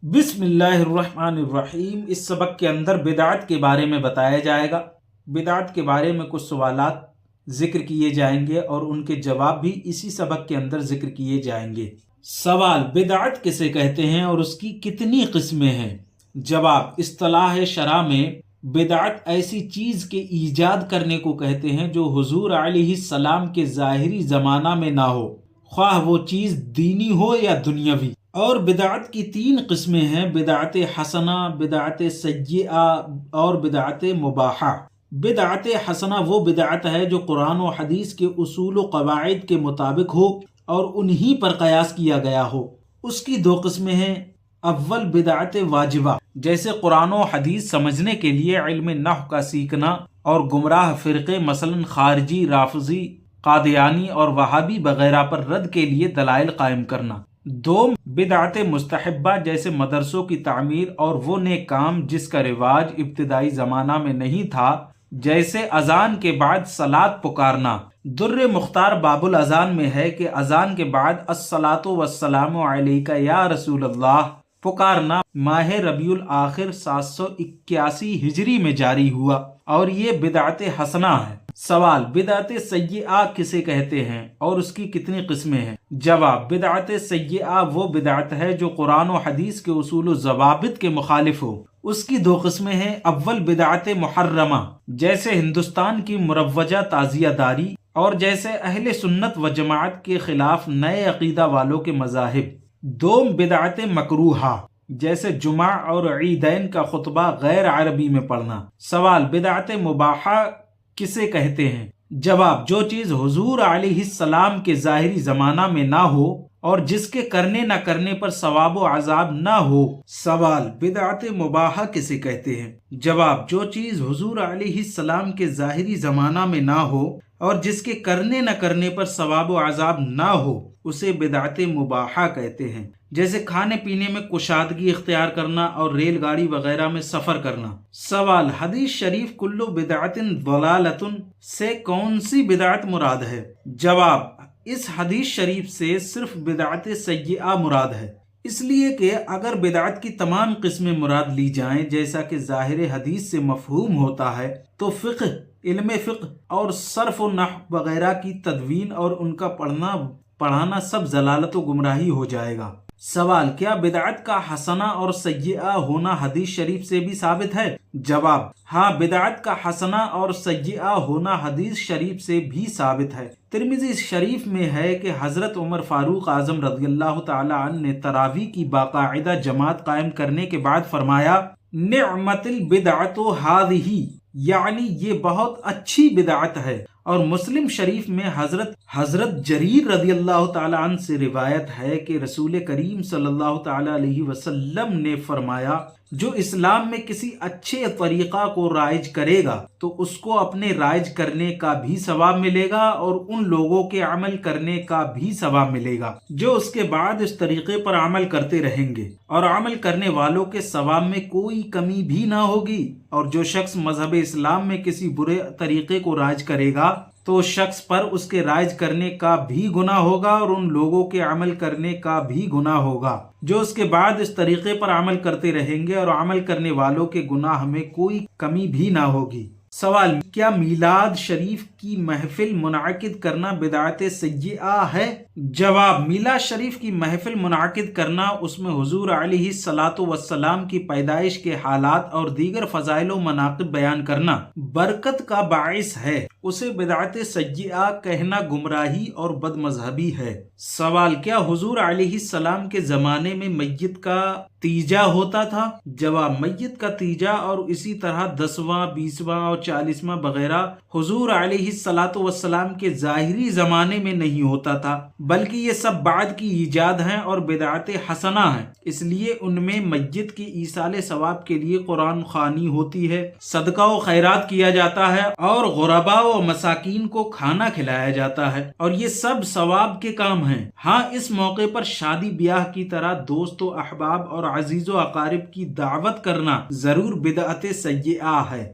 بسم اللہ الرحمن الرحیم۔ اس سبق کے اندر بدعت کے بارے میں بتایا جائے گا۔ بدعت کے بارے میں کچھ سوالات ذکر کیے جائیں گے اور ان کے جواب بھی اسی سبق کے اندر ذکر کیے جائیں گے۔ سوال: بدعت کسے کہتے ہیں اور اس کی کتنی قسمیں ہیں؟ جواب: اصطلاح شرع میں بدعت ایسی چیز کے ایجاد کرنے کو کہتے ہیں جو حضور علیہ السلام کے ظاہری زمانہ میں نہ ہو، خواہ وہ چیز دینی ہو یا دنیاوی۔ اور بدعت کی 3 قسمیں ہیں: بدعت حسنہ، بدعت سیئہ اور بدعت مباحہ۔ بدعت حسنہ وہ بدعت ہے جو قرآن و حدیث کے اصول و قواعد کے مطابق ہو اور انہی پر قیاس کیا گیا ہو۔ اس کی 2 قسمیں ہیں: اول بدعت واجبہ، جیسے قرآن و حدیث سمجھنے کے لیے علم نحو کا سیکھنا اور گمراہ فرقے مثلا خارجی، رافضی، قادیانی اور وہابی وغیرہ پر رد کے لیے دلائل قائم کرنا۔ 2 بدعت مستحبہ، جیسے مدرسوں کی تعمیر اور وہ نیک کام جس کا رواج ابتدائی زمانہ میں نہیں تھا، جیسے اذان کے بعد صلاۃ پکارنا۔ در مختار باب الاذان میں ہے کہ اذان کے بعد الصلاۃ والسلام علیک یا رسول اللہ پکارنا ماہ ربیع الاخر 781 ہجری میں جاری ہوا اور یہ بدعت حسنہ ہے۔ سوال: بدعت سیئہ کسے کہتے ہیں اور اس کی کتنی قسمیں ہیں؟ جواب: بدعت سیئہ وہ بدعت ہے جو قرآن و حدیث کے اصول و ضوابط کے مخالف ہو۔ اس کی 2 قسمیں ہیں: اول بدعت محرمہ، جیسے ہندوستان کی مروجہ تعزیہ داری اور جیسے اہل سنت و جماعت کے خلاف نئے عقیدہ والوں کے مذاہب۔ 2 بدعت مکروہہ، جیسے جمعہ اور عیدین کا خطبہ غیر عربی میں پڑھنا۔ سوال: بدعت مباحہ کسے کہتے ہیں؟ جواب: جو چیز حضور علیہ السلام کے ظاہری زمانہ میں نہ ہو اور جس کے کرنے نہ کرنے پر ثواب و عذاب نہ ہو۔ سوال: بدعت مباحہ کسے کہتے ہیں؟ جواب: جو چیز حضور علیہ السلام کے ظاہری زمانہ میں نہ ہو اور جس کے کرنے نہ کرنے پر ثواب و عذاب نہ ہو، اسے بدعت مباحہ کہتے ہیں، جیسے کھانے پینے میں کشادگی اختیار کرنا اور ریل گاڑی وغیرہ میں سفر کرنا۔ سوال: حدیث شریف کل بدعت ضلالۃ سے کون سی بدعت مراد ہے؟ جواب: اس حدیث شریف سے صرف بدعت سیئہ مراد ہے، اس لیے کہ اگر بدعت کی تمام قسمیں مراد لی جائیں جیسا کہ ظاہر حدیث سے مفہوم ہوتا ہے تو علم فقہ اور صرف و نحو وغیرہ کی تدوین اور ان کا پڑھانا سب ضلالت و گمراہی ہو جائے گا۔ سوال: کیا بدعت کا حسنہ اور سیئہ ہونا حدیث شریف سے بھی ثابت ہے؟ جواب: ہاں، بدعت کا حسنہ اور سیئہ ہونا حدیث شریف سے بھی ثابت ہے۔ ترمذی شریف میں ہے کہ حضرت عمر فاروق اعظم رضی اللہ تعالی عنہ نے تراویح کی باقاعدہ جماعت قائم کرنے کے بعد فرمایا: نعمت البدعۃ ھذہ، یعنی یہ بہت اچھی بدعت ہے۔ اور مسلم شریف میں حضرت جریر رضی اللہ تعالی عنہ سے روایت ہے کہ رسول کریم صلی اللہ تعالی علیہ وسلم نے فرمایا: جو اسلام میں کسی اچھے طریقہ کو رائج کرے گا تو اس کو اپنے رائج کرنے کا بھی ثواب ملے گا اور ان لوگوں کے عمل کرنے کا بھی ثواب ملے گا جو اس کے بعد اس طریقے پر عمل کرتے رہیں گے، اور عمل کرنے والوں کے ثواب میں کوئی کمی بھی نہ ہوگی۔ اور جو شخص مذہب اسلام میں کسی برے طریقے کو رائج کرے گا تو اس شخص پر اس کے رائج کرنے کا بھی گناہ ہوگا اور ان لوگوں کے عمل کرنے کا بھی گناہ ہوگا جو اس کے بعد اس طریقے پر عمل کرتے رہیں گے، اور عمل کرنے والوں کے گناہ میں کوئی کمی بھی نہ ہوگی۔ سوال: کیا میلاد شریف کی محفل منعقد کرنا بدعت سیئہ ہے؟ جواب: میلاد شریف کی محفل منعقد کرنا، اس میں حضور علیہ الصلاۃ والسلام کی پیدائش کے حالات اور دیگر فضائل و مناقب بیان کرنا برکت کا باعث ہے، اسے بدعت سیئہ کہنا گمراہی اور بد مذہبی ہے۔ سوال: کیا حضور علیہ السلام کے زمانے میں میت کا تیجا ہوتا تھا؟ جواب: میت کا تیجا اور اسی طرح 10واں، 20واں اور 40واں وغیرہ حضور علیہ الصلاۃ والسلام کے ظاہری زمانے میں نہیں ہوتا تھا، بلکہ یہ سب بعد کی ایجاد ہیں اور بدعت حسنہ ہیں۔ اس لیے ان میں میت کی ایصال ثواب کے لیے قرآن خوانی ہوتی ہے، صدقہ و خیرات کیا جاتا ہے اور غرباء و مساکین کو کھانا کھلایا جاتا ہے، اور یہ سب ثواب کے کام ہیں۔ ہاں، اس موقع پر شادی بیاہ کی طرح دوست و احباب اور عزیز و اقارب کی دعوت کرنا ضرور بدعت سیئہ ہے۔